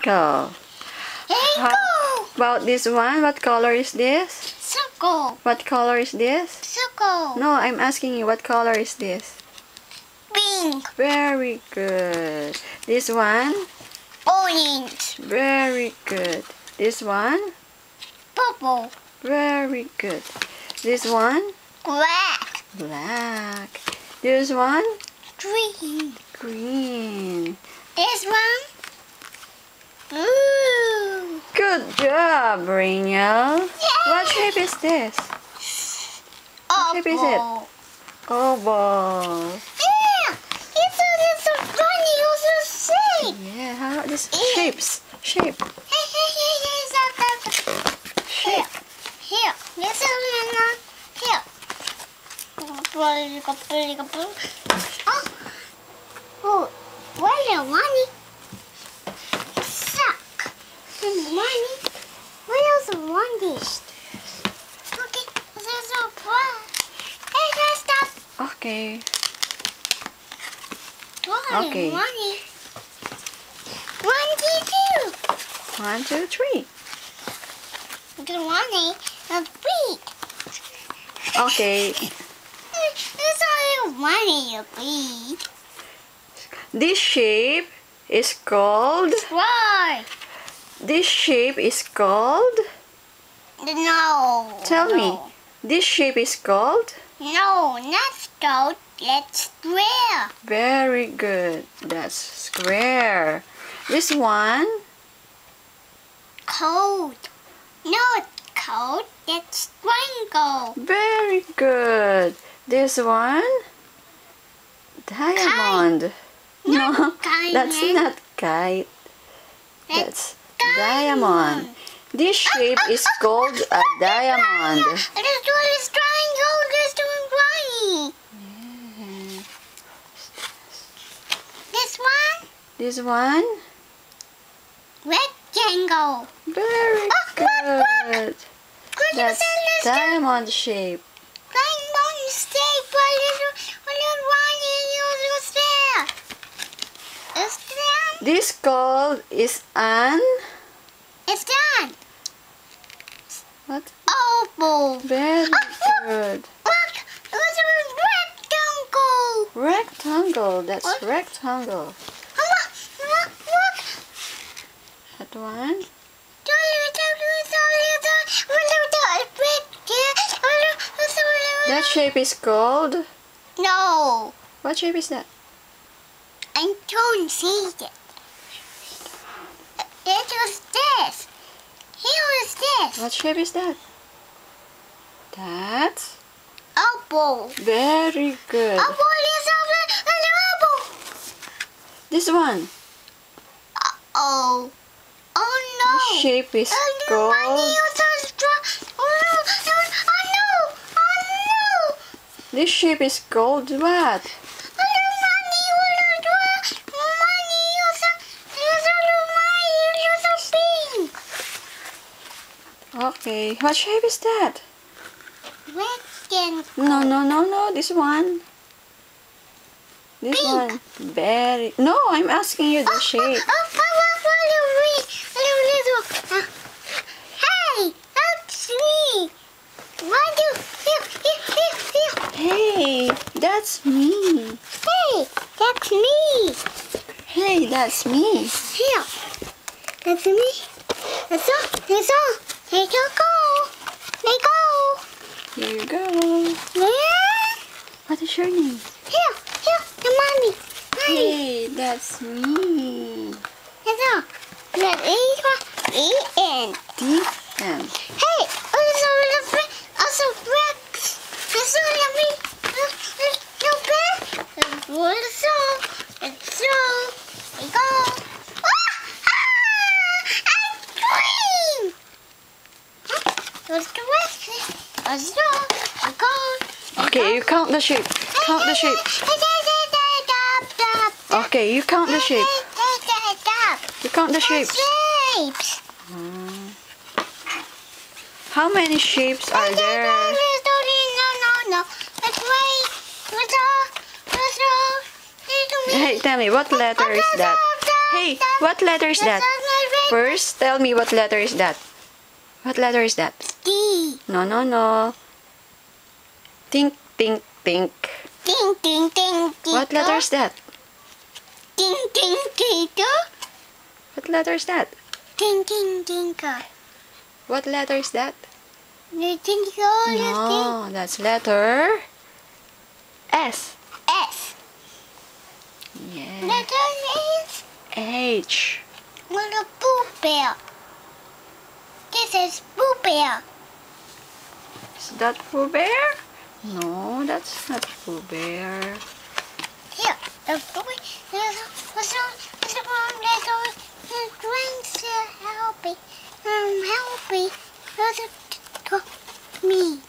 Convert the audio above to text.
circle. How about this one? What color is this? Circle. What color is this? Circle. No, I'm asking you, what color is this? Pink. Very good. This one? Orange. Very good. This one? Purple. Very good. This one? Black. Black. This one? Green. Green. This one? Blue. Good job, Rachel. What shape is this? What shape is it? Oval. Yeah. It's a funny also shape. Yeah, how about this? Shapes. Shape. Shape. Here. This is here. Oh, where's the money? Suck. Money. Where else one dish? Okay, there's no problem. Hey, let's stop. Okay. Okay. Money. 1, 2, 2. 1, 2, 3. The money a beat. Okay. There's only money a beat. This shape is called. Why? This shape is called. No. Tell me. This shape is called. No, not gold. Let's square. Very good. That's square. This one. Cold. No, cold. That's triangle. Very good. This one. Diamond. No, Kite. that's not kite. That's diamond. This shape is called a diamond. This one is triangle. This one bunny. This one. This one. Rectangle. Very good. That's diamond shape. Diamond shape. A little one is there. Is there? This called is an. It's done. What? Oval. Very good. Look, it's a rectangle. Rectangle. That's What? rectangle. Look. That one. That shape is called. No, What shape is that? I don't see it. It was this. Here is this. What shape is that? That's Oval. very good. Oval is an oval. This one. Oh. Oh no. This shape is called. This shape is called what? Okay, what shape is that? No. This one. This Pink. one. Very. No, I'm asking you the shape. Hey, that's me. Why do Hey, that's me. Hey, that's me. Hey, that's me. Here, that's me. That's all. That's all. Let go. Let go. Here you go. Where? What is your name? Here, the mommy. Hey, that's me. That's all. Let E-N. D-M. Hey, also Rex. It's only me. It's so. We go. Ice cream. What's the rest? Okay, you count the shape. Count the shape. Okay, you count the shape. You count the shapes. Shapes. How many shapes are there? No. Let's wait. Hey, tell me, what letter is that? Hey, what letter is that? First, tell me what letter is that? What letter is that? D. No, no, no. Think, think, think. Ding, ding, ding, ding. What letter is that? Ding, ding, ding, ding. What letter is that? Ding, ding, ding. What letter is that? Ding, ding, ding. No, that's letter S. S. Yeah. Letter is H. little Pooh Bear. This is Pooh Bear. Is that Pooh Bear? No, that's not Pooh Bear. Here, the boy, there's a little drinks help me. Help me. There's a me.